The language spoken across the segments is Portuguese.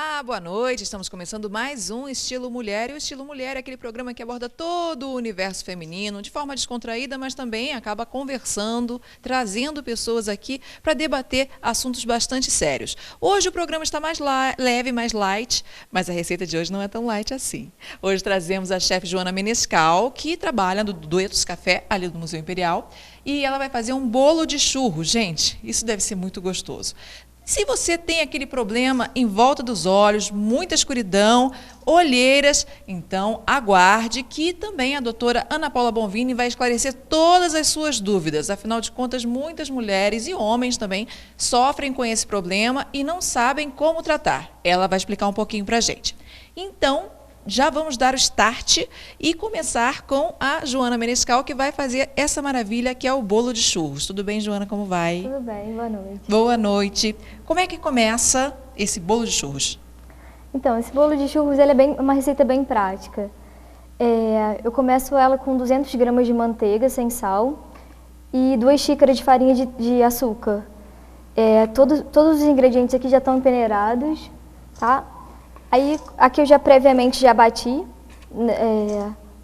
Olá, boa noite. Estamos começando mais um Estilo Mulher. E o Estilo Mulher é aquele programa que aborda todo o universo feminino de forma descontraída, mas também acaba conversando, trazendo pessoas aqui para debater assuntos bastante sérios. Hoje o programa está mais leve, mais light, mas a receita de hoje não é tão light assim. Hoje trazemos a chefe Joana Menescal, que trabalha no Duetos Café, ali do Museu Imperial, e ela vai fazer um bolo de churro. Gente, isso deve ser muito gostoso. Se você tem aquele problema em volta dos olhos, muita escuridão, olheiras, então aguarde que também a doutora Ana Paula Bonvini vai esclarecer todas as suas dúvidas. Afinal de contas, muitas mulheres e homens também sofrem com esse problema e não sabem como tratar. Ela vai explicar um pouquinho para a gente. Então, já vamos dar o start e começar com a Joana Menescal, que vai fazer essa maravilha que é o bolo de churros. Tudo bem, Joana? Como vai? Tudo bem, boa noite. Boa noite. Como é que começa esse bolo de churros? Então, esse bolo de churros ele é uma receita bem prática. Eu começo ela com 200 gramas de manteiga sem sal e 2 xícaras de farinha de açúcar. Todos os ingredientes aqui já estão peneirados, tá? Aí, aqui eu já previamente já bati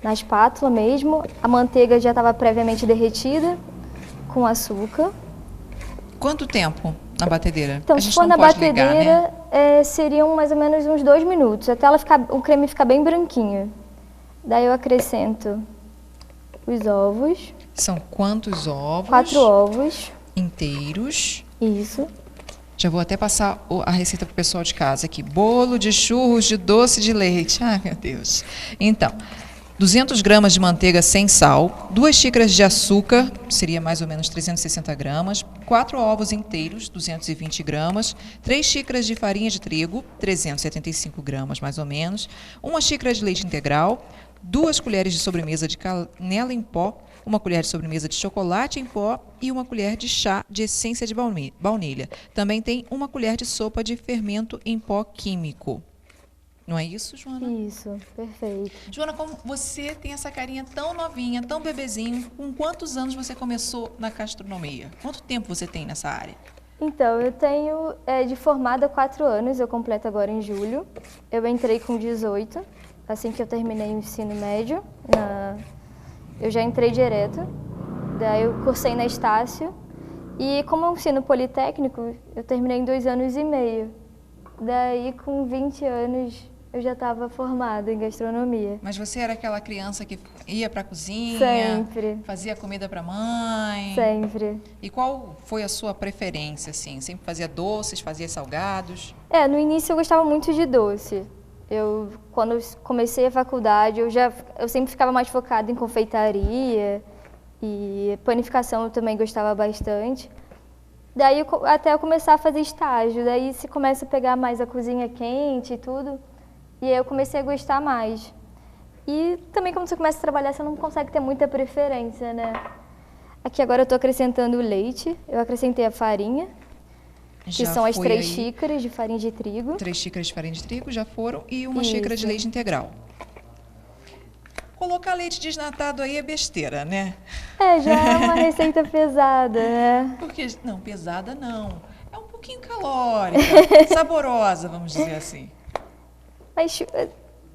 na espátula mesmo. A manteiga já estava previamente derretida com açúcar. Quanto tempo na batedeira? Então, se for na batedeira, seriam mais ou menos uns 2 minutos, até o creme ficar bem branquinho. Daí eu acrescento os ovos. São quantos ovos? 4 ovos. Inteiros. Isso. Já vou até passar a receita para o pessoal de casa aqui. Bolo de churros de doce de leite. Ai, meu Deus. Então, 200 gramas de manteiga sem sal, 2 xícaras de açúcar, seria mais ou menos 360 gramas, 4 ovos inteiros, 220 gramas, 3 xícaras de farinha de trigo, 375 gramas mais ou menos, 1 xícara de leite integral, 2 colheres de sobremesa de canela em pó, 1 colher de sobremesa de chocolate em pó e 1 colher de chá de essência de baunilha. Também tem 1 colher de sopa de fermento em pó químico. Não é isso, Joana? Isso, perfeito. Joana, como você tem essa carinha tão novinha, tão bebezinho, com quantos anos você começou na gastronomia? Quanto tempo você tem nessa área? Então, eu tenho de formada 4 anos, eu completo agora em julho. Eu entrei com 18, assim que eu terminei o ensino médio. Eu já entrei direto, daí eu cursei na Estácio. E como é um ensino politécnico, eu terminei em 2 anos e meio. Daí, com 20 anos, eu já estava formada em gastronomia. Mas você era aquela criança que ia para a cozinha? Sempre. Fazia comida para mãe? Sempre. E qual foi a sua preferência, assim? Sempre fazia doces, fazia salgados? No início eu gostava muito de doce. Quando eu comecei a faculdade, eu sempre ficava mais focada em confeitaria e panificação eu também gostava bastante. Daí até eu começar a fazer estágio, daí se começa a pegar mais a cozinha quente e tudo, e aí eu comecei a gostar mais. E também quando você começa a trabalhar, você não consegue ter muita preferência, né? Aqui agora eu estou acrescentando o leite, eu acrescentei a farinha, que são as 3 xícaras de farinha de trigo. 3 xícaras de farinha de trigo já foram e 1 xícara de leite integral. Colocar leite desnatado aí é besteira, né? Já é uma receita pesada, né? Porque, não, pesada não. É um pouquinho calórica, saborosa, vamos dizer assim. Mas,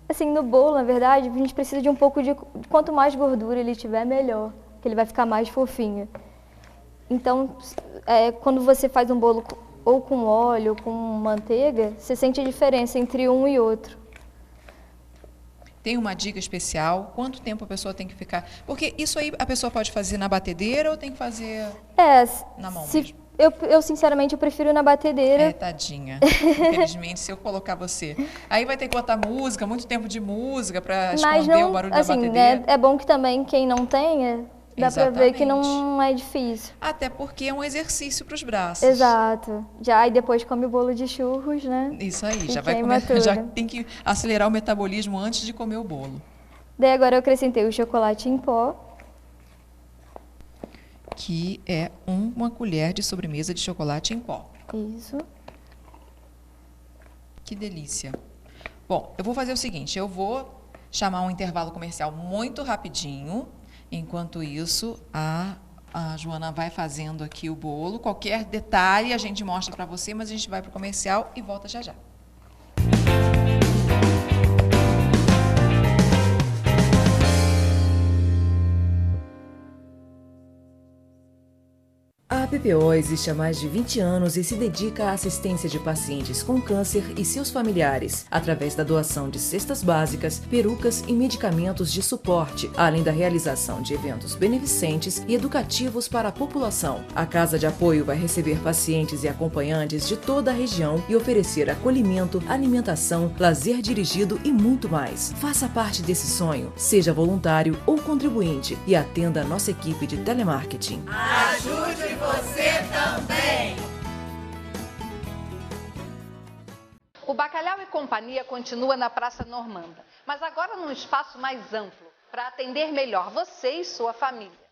assim, no bolo, na verdade, a gente precisa de um pouco de... Quanto mais gordura ele tiver, melhor. Que ele vai ficar mais fofinho. Então, quando você faz um bolo ou com óleo ou com manteiga, você sente a diferença entre um e outro. Tem uma dica especial? Quanto tempo a pessoa tem que ficar? Porque isso aí a pessoa pode fazer na batedeira ou tem que fazer na mão mesmo? Eu sinceramente, eu prefiro na batedeira. Tadinha. Infelizmente, se eu colocar você. Aí vai ter que botar música, muito tempo de música para esconder o barulho da batedeira. É bom que também quem não tenha, dá para ver que não é difícil. Até porque é um exercício para os braços. Exato. E depois come o bolo de churros, né? Isso aí, já vai comer, já tem que acelerar o metabolismo antes de comer o bolo. Daí agora eu acrescentei o chocolate em pó. Que é 1 colher de sobremesa de chocolate em pó. Isso. Que delícia. Bom, eu vou fazer o seguinte, eu vou chamar um intervalo comercial muito rapidinho. Enquanto isso, a Joana vai fazendo aqui o bolo. Qualquer detalhe a gente mostra para você, mas a gente vai para o comercial e volta já já. PPO existe há mais de 20 anos e se dedica à assistência de pacientes com câncer e seus familiares, através da doação de cestas básicas, perucas e medicamentos de suporte, além da realização de eventos beneficentes e educativos para a população. A Casa de Apoio vai receber pacientes e acompanhantes de toda a região e oferecer acolhimento, alimentação, lazer dirigido e muito mais. Faça parte desse sonho, seja voluntário ou contribuinte e atenda a nossa equipe de telemarketing. Ajude você também! O Bacalhau e Companhia continua na Praça Normanda, mas agora num espaço mais amplo, para atender melhor você e sua família.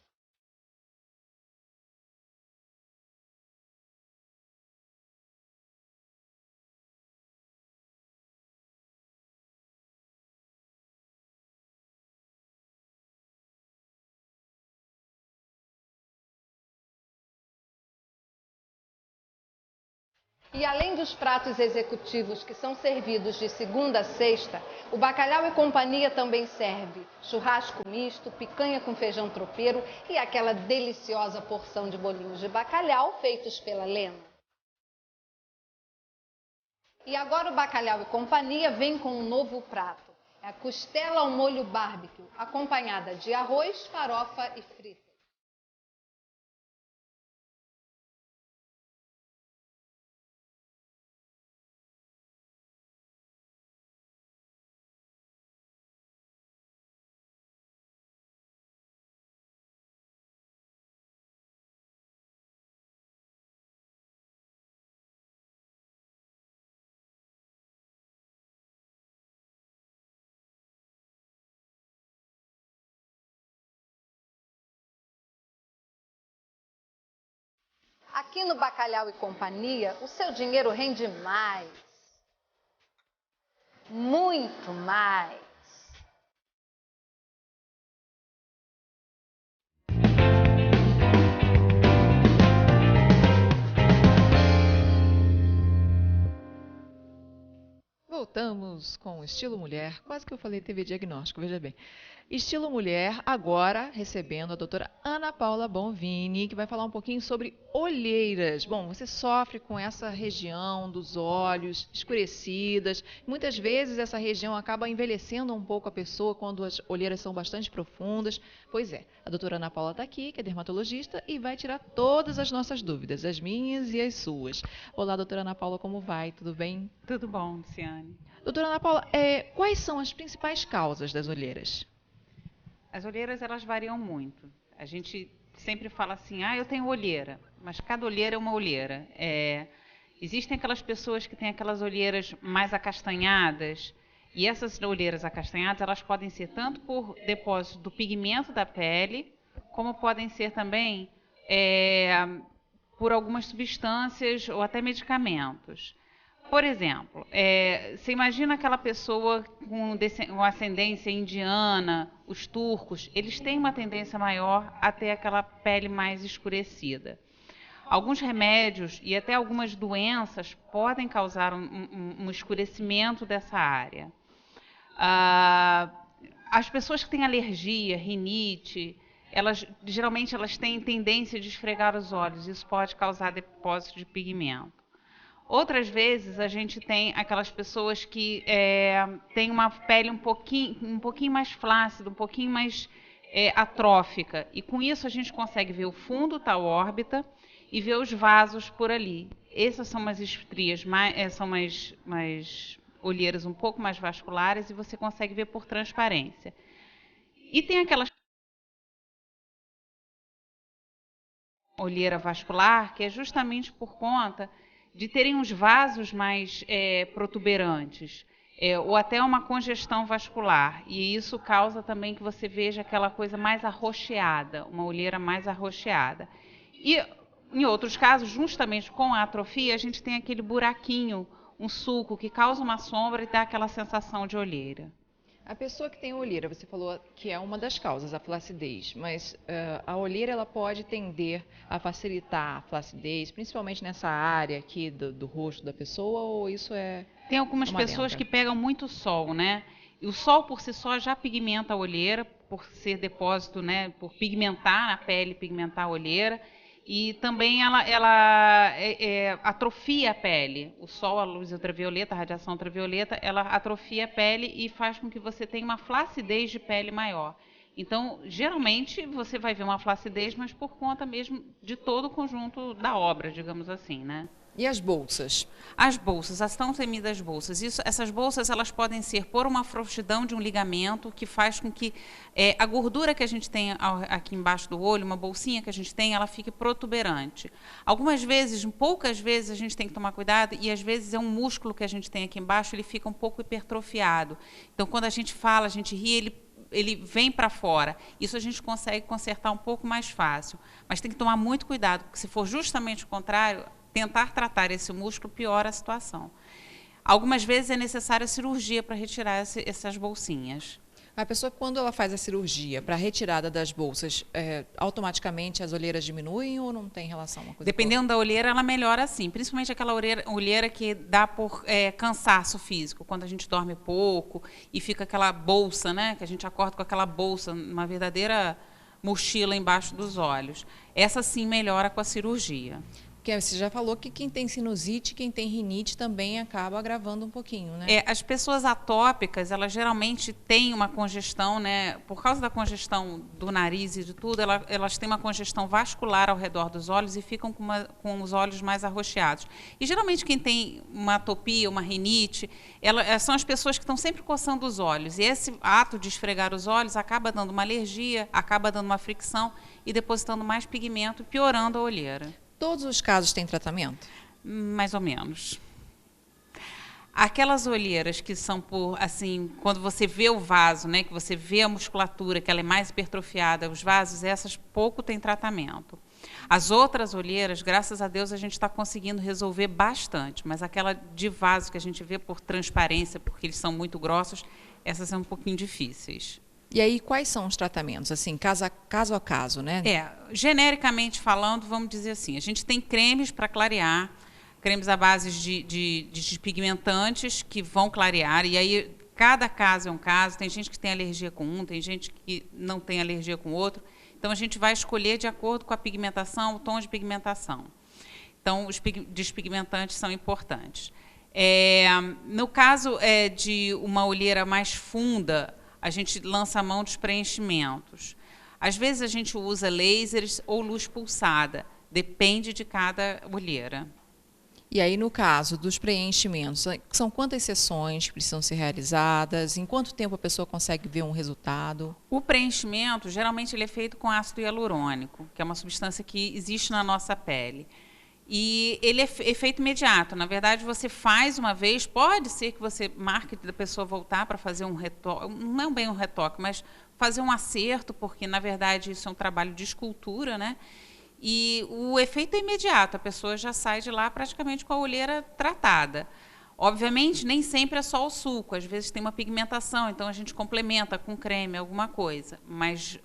E além dos pratos executivos que são servidos de segunda a sexta, o Bacalhau e Companhia também serve churrasco misto, picanha com feijão tropeiro e aquela deliciosa porção de bolinhos de bacalhau feitos pela Lena. E agora o Bacalhau e Companhia vem com um novo prato. É a costela ao molho barbecue, acompanhada de arroz, farofa e fritas. Aqui no Bacalhau e Companhia, o seu dinheiro rende mais. Muito mais. Voltamos com o Estilo Mulher, quase que eu falei TV Diagnóstico, veja bem. Estilo Mulher, agora recebendo a doutora Ana Paula Bonvini, que vai falar um pouquinho sobre olheiras. Bom, você sofre com essa região dos olhos escurecidas. Muitas vezes essa região acaba envelhecendo um pouco a pessoa quando as olheiras são bastante profundas. Pois é, a doutora Ana Paula está aqui, que é dermatologista, e vai tirar todas as nossas dúvidas, as minhas e as suas. Olá, doutora Ana Paula, como vai? Tudo bem? Tudo bom, Luciane. Doutora Ana Paula, quais são as principais causas das olheiras? As olheiras, elas variam muito. A gente sempre fala assim, eu tenho olheira, mas cada olheira é uma olheira. Existem aquelas pessoas que têm aquelas olheiras mais acastanhadas, e essas olheiras acastanhadas, elas podem ser tanto por depósito do pigmento da pele, como podem ser também por algumas substâncias ou até medicamentos. Por exemplo, você imagina aquela pessoa com ascendência indiana, os turcos, eles têm uma tendência maior a ter aquela pele mais escurecida. Alguns remédios e até algumas doenças podem causar um escurecimento dessa área. As pessoas que têm alergia, rinite, geralmente elas têm tendência de esfregar os olhos, isso pode causar depósito de pigmento. Outras vezes a gente tem aquelas pessoas que têm uma pele um pouquinho mais flácida, um pouquinho mais atrófica. E com isso a gente consegue ver o fundo da órbita e ver os vasos por ali. Essas são umas estrias, são mais olheiras um pouco mais vasculares e você consegue ver por transparência. E tem aquelas olheira vascular que é justamente por conta de terem os vasos mais protuberantes, ou até uma congestão vascular. E isso causa também que você veja aquela coisa mais arroxeada, uma olheira mais arroxeada. E, em outros casos, justamente com a atrofia, a gente tem aquele buraquinho, um sulco, que causa uma sombra e dá aquela sensação de olheira. A pessoa que tem olheira, você falou que é uma das causas, a flacidez, mas a olheira ela pode tender a facilitar a flacidez, principalmente nessa área aqui do rosto da pessoa, ou isso é... Tem algumas pessoas que pegam muito sol, né? E o sol por si só já pigmenta a olheira, por ser depósito, né? Por pigmentar a pele, pigmentar a olheira. E também ela atrofia a pele. O sol, a luz ultravioleta, a radiação ultravioleta, ela atrofia a pele e faz com que você tenha uma flacidez de pele maior. Então, geralmente, você vai ver uma flacidez, mas por conta mesmo de todo o conjunto da obra, digamos assim, né? E as bolsas? As bolsas, as tão temidas bolsas. Essas bolsas, elas podem ser por uma frouxidão de um ligamento que faz com que a gordura que a gente tem aqui embaixo do olho, uma bolsinha que a gente tem, ela fique protuberante. Algumas vezes, poucas vezes, a gente tem que tomar cuidado e às vezes é um músculo que a gente tem aqui embaixo, ele fica um pouco hipertrofiado. Então, quando a gente fala, a gente ri, ele vem para fora. Isso a gente consegue consertar um pouco mais fácil. Mas tem que tomar muito cuidado, porque se for justamente o contrário, tentar tratar esse músculo piora a situação. Algumas vezes é necessária cirurgia para retirar essas bolsinhas. A pessoa, quando ela faz a cirurgia para a retirada das bolsas, automaticamente as olheiras diminuem ou não tem relação uma coisa? Dependendo da olheira, ela melhora sim. Principalmente aquela olheira que dá por cansaço físico, quando a gente dorme pouco e fica aquela bolsa, né? Que a gente acorda com aquela bolsa, uma verdadeira mochila embaixo dos olhos. Essa sim melhora com a cirurgia. Porque você já falou que quem tem sinusite, quem tem rinite também acaba agravando um pouquinho, né? As pessoas atópicas, elas geralmente têm uma congestão, né? Por causa da congestão do nariz e de tudo, elas têm uma congestão vascular ao redor dos olhos e ficam com os olhos mais arroxeados. E geralmente quem tem uma atopia, uma rinite, são as pessoas que estão sempre coçando os olhos. E esse ato de esfregar os olhos acaba dando uma alergia, acaba dando uma fricção e depositando mais pigmento, piorando a olheira. Todos os casos têm tratamento? Mais ou menos. Aquelas olheiras que são por, assim, quando você vê o vaso, né, que você vê a musculatura, que ela é mais hipertrofiada, os vasos, essas pouco têm tratamento. As outras olheiras, graças a Deus, a gente está conseguindo resolver bastante, mas aquela de vaso que a gente vê por transparência, porque eles são muito grossos, essas são um pouquinho difíceis. E aí, quais são os tratamentos? Assim, caso a caso, né? Genericamente falando, vamos dizer assim, a gente tem cremes para clarear, cremes à base de despigmentantes que vão clarear, e aí cada caso é um caso, tem gente que tem alergia com um, tem gente que não tem alergia com outro, então a gente vai escolher de acordo com a pigmentação, o tom de pigmentação. Então, os despigmentantes são importantes. No caso de uma olheira mais funda, a gente lança a mão dos preenchimentos. Às vezes a gente usa lasers ou luz pulsada, depende de cada olheira. E aí, no caso dos preenchimentos, são quantas sessões que precisam ser realizadas? Em quanto tempo a pessoa consegue ver um resultado? O preenchimento, geralmente, ele é feito com ácido hialurônico, que é uma substância que existe na nossa pele. E ele é efeito imediato. Na verdade, você faz uma vez, pode ser que você marque da pessoa voltar para fazer um retoque, não bem um retoque, mas fazer um acerto, porque, na verdade, isso é um trabalho de escultura, né? E o efeito é imediato, a pessoa já sai de lá praticamente com a olheira tratada. Obviamente, nem sempre é só o suco, às vezes tem uma pigmentação, então a gente complementa com creme, alguma coisa, mas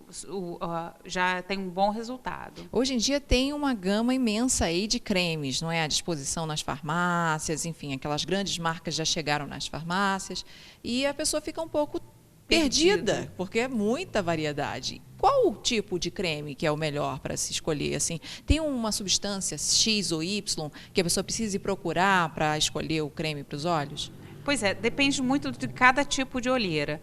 já tem um bom resultado. Hoje em dia tem uma gama imensa aí de cremes, não é? À disposição nas farmácias, enfim, aquelas grandes marcas já chegaram nas farmácias e a pessoa fica um pouco perdida, porque é muita variedade. Qual o tipo de creme que é o melhor para se escolher? Assim, tem uma substância X ou Y que a pessoa precise procurar para escolher o creme para os olhos? Pois é, depende muito de cada tipo de olheira.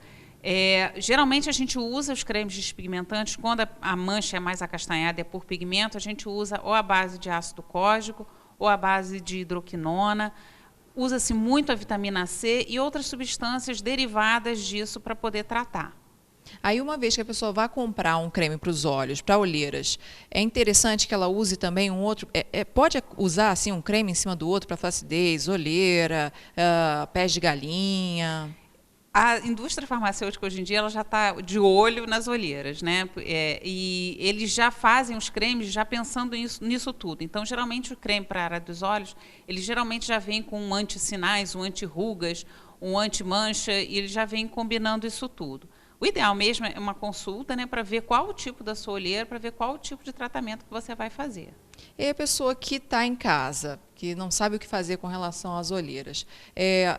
Geralmente a gente usa os cremes despigmentantes quando a mancha é mais acastanhada, é por pigmento, a gente usa ou a base de ácido córdico ou a base de hidroquinona. Usa-se muito a vitamina C e outras substâncias derivadas disso para poder tratar. Aí, uma vez que a pessoa vá comprar um creme para os olhos, para olheiras, é interessante que ela use também um outro... pode usar assim, um creme em cima do outro para flacidez, olheira, pés de galinha... A indústria farmacêutica hoje em dia ela já está de olho nas olheiras, né? E eles já fazem os cremes já pensando nisso tudo. Então, geralmente, o creme para a área dos olhos, ele geralmente já vem com um anti-sinais, um anti-rugas, um anti-mancha, e ele já vem combinando isso tudo. O ideal mesmo é uma consulta, né, para ver qual o tipo da sua olheira, para ver qual o tipo de tratamento que você vai fazer. E a pessoa que está em casa, que não sabe o que fazer com relação às olheiras,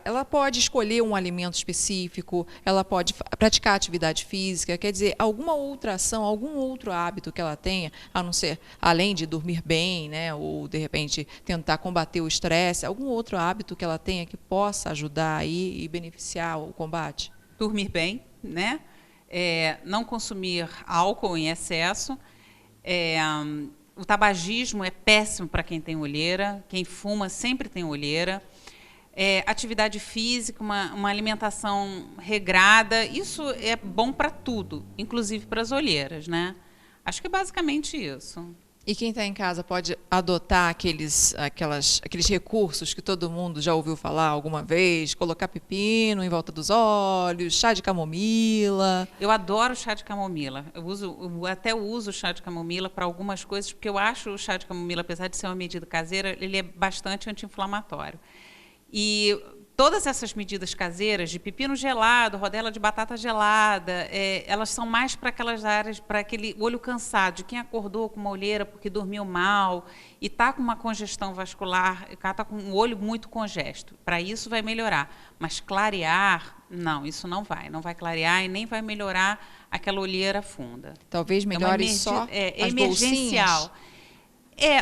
ela pode escolher um alimento específico, ela pode praticar atividade física, quer dizer, alguma outra ação, algum outro hábito que ela tenha, a não ser, além de dormir bem, né, ou de repente tentar combater o estresse, algum outro hábito que ela tenha que possa ajudar aí e beneficiar o combate? Dormir bem, né? Não consumir álcool em excesso. O tabagismo é péssimo para quem tem olheira, quem fuma sempre tem olheira. Atividade física, uma alimentação regrada, isso é bom para tudo, inclusive para as olheiras, né? Acho que é basicamente isso. E quem está em casa pode adotar aqueles recursos que todo mundo já ouviu falar alguma vez, colocar pepino em volta dos olhos, chá de camomila. Eu adoro chá de camomila. Eu até uso o chá de camomila para algumas coisas, porque eu acho o chá de camomila, apesar de ser uma medida caseira, ele é bastante anti-inflamatório. E todas essas medidas caseiras, de pepino gelado, rodela de batata gelada, elas são mais para aquelas áreas, para aquele olho cansado, de quem acordou com uma olheira porque dormiu mal e está com uma congestão vascular, está com um olho muito congesto. Para isso vai melhorar. Mas clarear, não, isso não vai clarear e nem vai melhorar aquela olheira funda. Talvez melhore só as emergencial. bolsinhas.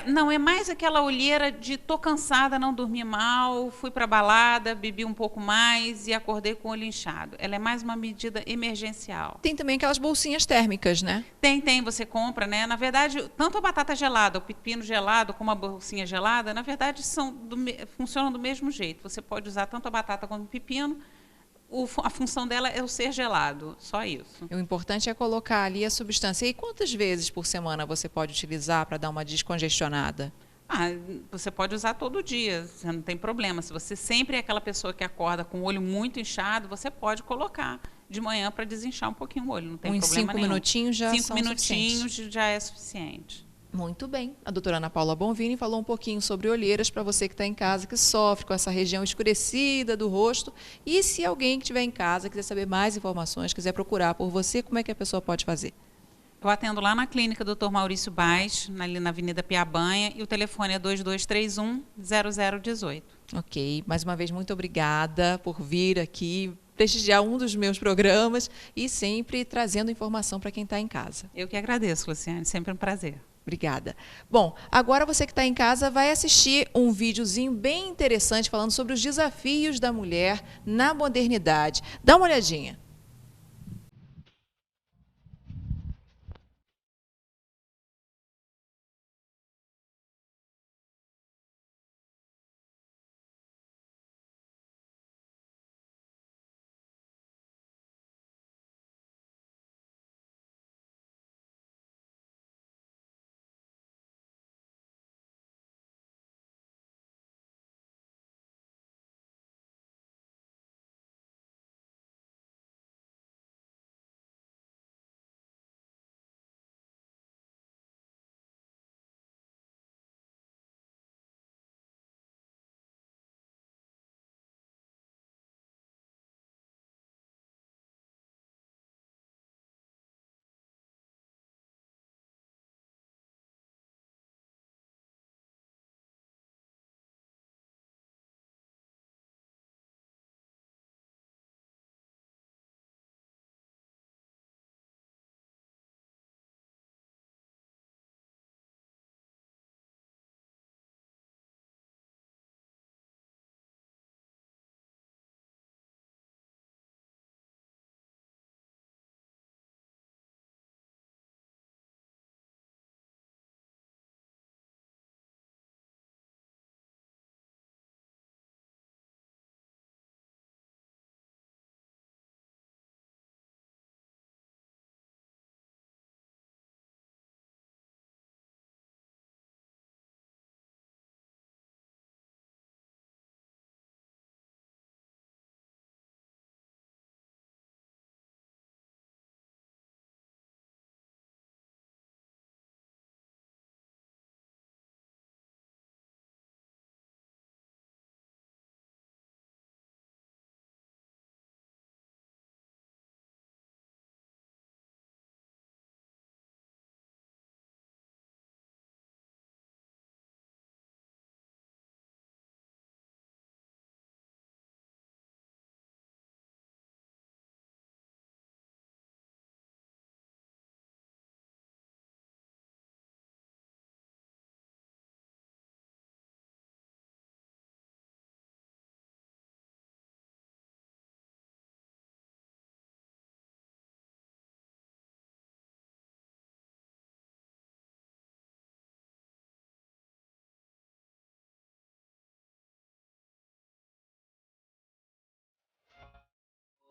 Não, é mais aquela olheira de tô cansada, não dormi mal, fui para a balada, bebi um pouco mais e acordei com o olho inchado. Ela é mais uma medida emergencial. Tem também aquelas bolsinhas térmicas, né? Tem, você compra, né? Na verdade, tanto a batata gelada, o pepino gelado, como a bolsinha gelada, na verdade, funcionam do mesmo jeito. Você pode usar tanto a batata quanto o pepino. A função dela é o ser gelado, só isso. O importante é colocar ali a substância. E quantas vezes por semana você pode utilizar para dar uma descongestionada? Você pode usar todo dia, você não tem problema. Se você sempre é aquela pessoa que acorda com o olho muito inchado, você pode colocar de manhã para desinchar um pouquinho o olho, não tem problema nenhum. 5 minutinhos já 5 minutinhos já é suficiente. Muito bem. A doutora Ana Paula Bonvini falou um pouquinho sobre olheiras para você que está em casa, que sofre com essa região escurecida do rosto. E se alguém que estiver em casa quiser saber mais informações, quiser procurar por você, como é que a pessoa pode fazer? Eu atendo lá na clínica Dr. Maurício Baix, ali na Avenida Piabanha, e o telefone é 2231-0018. Ok. Mais uma vez, muito obrigada por vir aqui prestigiar um dos meus programas e sempre trazendo informação para quem está em casa. Eu que agradeço, Luciane. Sempre um prazer. Obrigada. Bom, agora você que está em casa vai assistir um videozinho bem interessante falando sobre os desafios da mulher na modernidade. Dá uma olhadinha.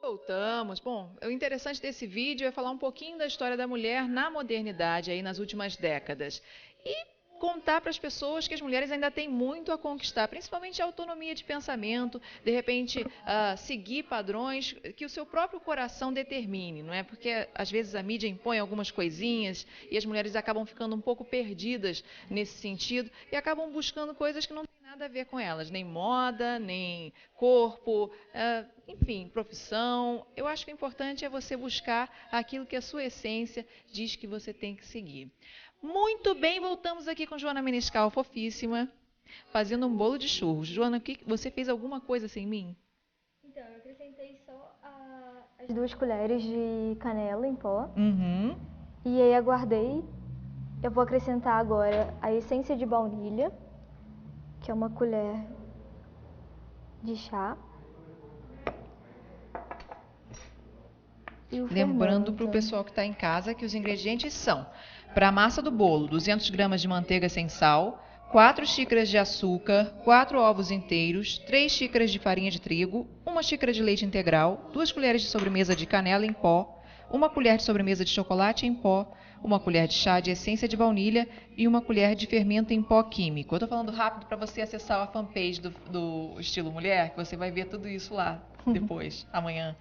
Voltamos. Bom, o interessante desse vídeo é falar um pouquinho da história da mulher na modernidade, aí nas últimas décadas. E contar para as pessoas que as mulheres ainda têm muito a conquistar, principalmente a autonomia de pensamento, de repente seguir padrões que o seu próprio coração determine, não é? Porque às vezes a mídia impõe algumas coisinhas e as mulheres acabam ficando um pouco perdidas nesse sentido e acabam buscando coisas que não têm nada a ver com elas, nem moda, nem corpo, enfim, profissão. Eu acho que o importante é você buscar aquilo que a sua essência diz que você tem que seguir. Muito bem, voltamos aqui com Joana Menescal, fofíssima, fazendo um bolo de churros. Joana, você fez alguma coisa sem mim? Então, eu acrescentei só as 2 colheres de canela em pó. Uhum. E aí aguardei. Eu vou acrescentar agora a essência de baunilha, que é 1 colher de chá. Lembrando para o pessoal que está em casa que os ingredientes são: para a massa do bolo, 200 gramas de manteiga sem sal, 4 xícaras de açúcar, 4 ovos inteiros, 3 xícaras de farinha de trigo, 1 xícara de leite integral, 2 colheres de sobremesa de canela em pó, 1 colher de sobremesa de chocolate em pó, 1 colher de chá de essência de baunilha e 1 colher de fermento em pó químico. Eu estou falando rápido para você acessar a fanpage do Estilo Mulher, que você vai ver tudo isso lá depois, amanhã.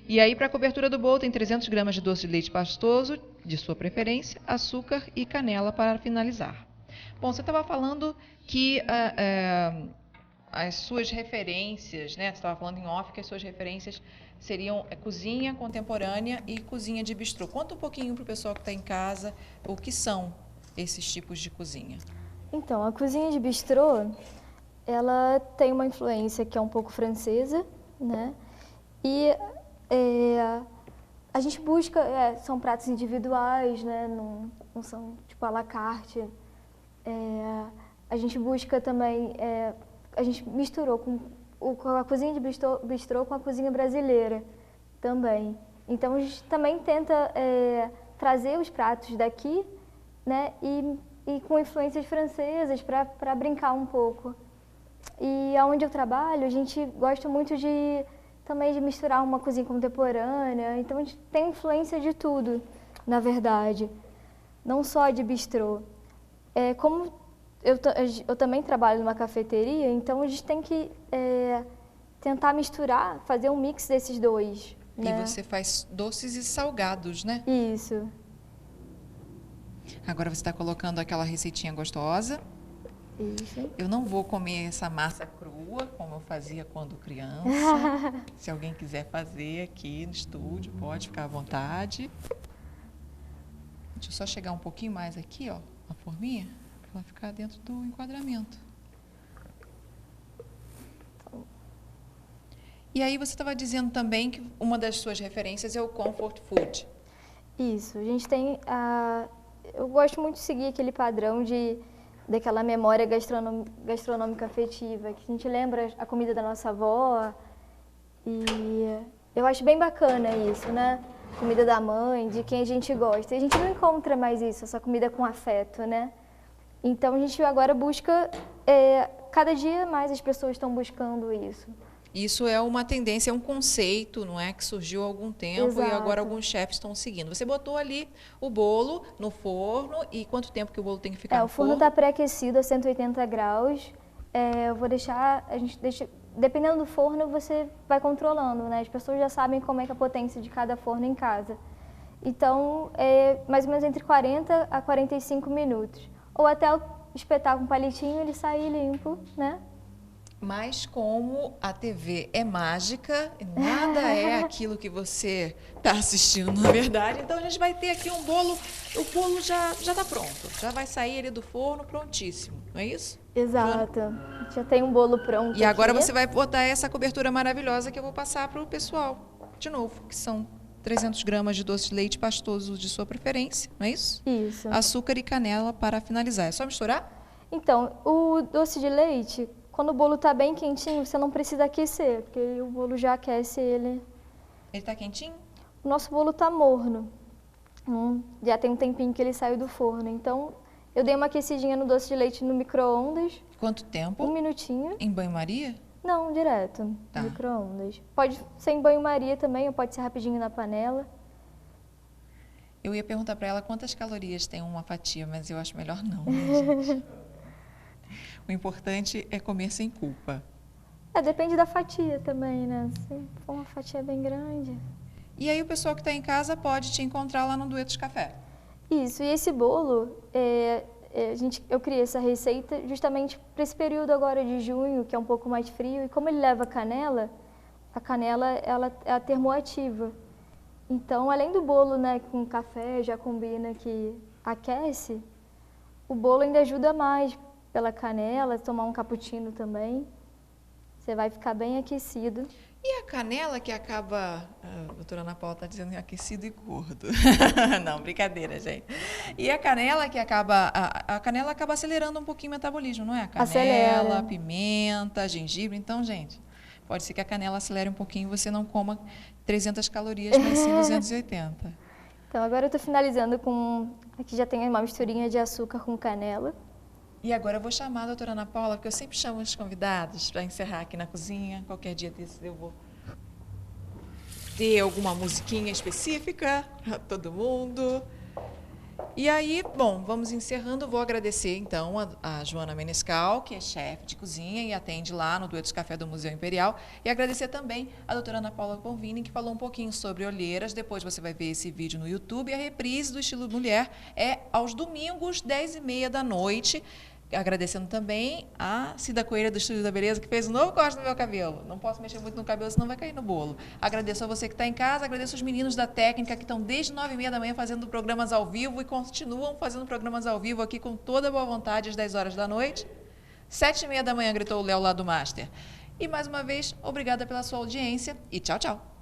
E aí, para a cobertura do bolo, tem 300 gramas de doce de leite pastoso, de sua preferência, açúcar e canela para finalizar. Bom, você estava falando que as suas referências, né? Você estava falando em off que as suas referências seriam cozinha contemporânea e cozinha de bistrô. Conta um pouquinho para o pessoal que está em casa o que são esses tipos de cozinha. Então, a cozinha de bistrô, ela tem uma influência que é um pouco francesa, né? E a gente busca, são pratos individuais, né? Não são tipo à la carte. A gente busca também, a gente misturou com a cozinha de bistrô com a cozinha brasileira também. Então a gente também tenta trazer os pratos daqui, né? E com influências francesas para brincar um pouco. E aonde eu trabalho, a gente gosta muito também de misturar uma cozinha contemporânea, então a gente tem influência de tudo, na verdade, não só de bistrô. Como eu também trabalho numa cafeteria, então a gente tem que tentar misturar, fazer um mix desses dois. Né? E você faz doces e salgados, né? Isso. Agora você está colocando aquela receitinha gostosa. Isso. Eu não vou comer essa massa crua, como eu fazia quando criança. Se alguém quiser fazer aqui no estúdio, pode ficar à vontade. Deixa eu só chegar um pouquinho mais aqui, ó, a forminha, para ela ficar dentro do enquadramento. E aí você estava dizendo também que uma das suas referências é o comfort food. Isso. A gente tem eu gosto muito de seguir aquele padrão daquela memória gastronômica afetiva, que a gente lembra a comida da nossa avó, e eu acho bem bacana isso, né? Comida da mãe, de quem a gente gosta. E a gente não encontra mais isso, essa comida com afeto, né? Então a gente agora busca, cada dia mais as pessoas estão buscando isso. Isso é uma tendência, é um conceito, não é, que surgiu há algum tempo. Exato. E agora alguns chefes estão seguindo. Você botou ali o bolo no forno e quanto tempo que o bolo tem que ficar no forno? O forno está pré-aquecido a 180 graus. Eu vou deixar, a gente deixa, dependendo do forno você vai controlando, né? As pessoas já sabem como é que é a potência de cada forno em casa. Então, mais ou menos entre 40 a 45 minutos. Ou até espetar com um palitinho e ele sair limpo, né? Mas como a TV é mágica, nada é aquilo que você está assistindo, na verdade. Então a gente vai ter aqui um bolo, o bolo já está pronto, já vai sair ele do forno prontíssimo, não é isso? Exato, já tem um bolo pronto. E agora você vai botar essa cobertura maravilhosa que eu vou passar para o pessoal, de novo, que são 300 gramas de doce de leite pastoso de sua preferência, não é isso? Isso. Açúcar e canela para finalizar. É só misturar? Então, o doce de leite, quando o bolo está bem quentinho, você não precisa aquecer, porque o bolo já aquece ele. Ele está quentinho? O nosso bolo está morno. Já tem um tempinho que ele saiu do forno. Então, eu dei uma aquecidinha no doce de leite no micro-ondas. Quanto tempo? 1 minutinho. Em banho-maria? Não, direto, Tá. micro-ondas. Pode ser em banho-maria também, ou pode ser rapidinho na panela. Eu ia perguntar para ela quantas calorias tem uma fatia, mas eu acho melhor não, né, gente? O importante é comer sem culpa. Depende da fatia também, né? Se for uma fatia bem grande. E aí o pessoal que está em casa pode te encontrar lá no Duetos Café. Isso, e esse bolo, eu criei essa receita justamente para esse período agora de junho, que é um pouco mais frio, e como ele leva canela, a canela ela é termoativa. Então, além do bolo, né, com café, já combina que aquece, o bolo ainda ajuda mais pela canela, tomar um cappuccino também. Você vai ficar bem aquecido. E a canela que acaba... A doutora Ana Paula está dizendo aquecido e gordo. Não, brincadeira, gente. E a canela que acaba... A canela acaba acelerando um pouquinho o metabolismo, não é? A canela, Acelera. pimenta, gengibre. Então, gente, pode ser que a canela acelere um pouquinho e você não coma 300 calorias, mas sim 280. Então, agora eu estou finalizando com... Aqui já tem uma misturinha de açúcar com canela. E agora eu vou chamar a doutora Ana Paula, porque eu sempre chamo os convidados para encerrar aqui na cozinha. Qualquer dia desses eu vou ter alguma musiquinha específica para todo mundo. E aí, bom, vamos encerrando. Vou agradecer, então, a Joana Menescal, que é chefe de cozinha e atende lá no Duetos Café do Museu Imperial. E agradecer também a doutora Ana Paula Bonvini, que falou um pouquinho sobre olheiras. Depois você vai ver esse vídeo no YouTube. E a reprise do Estilo Mulher é aos domingos, 10h30 da noite. Agradecendo também a Cida Coelho do Estúdio da Beleza, que fez um novo corte no meu cabelo. Não posso mexer muito no cabelo, senão vai cair no bolo. Agradeço a você que está em casa, agradeço os meninos da técnica que estão desde 9h30 da manhã fazendo programas ao vivo e continuam fazendo programas ao vivo aqui com toda a boa vontade às 10 horas da noite. 7h30 da manhã gritou o Léo lá do Master. E mais uma vez, obrigada pela sua audiência e tchau, tchau.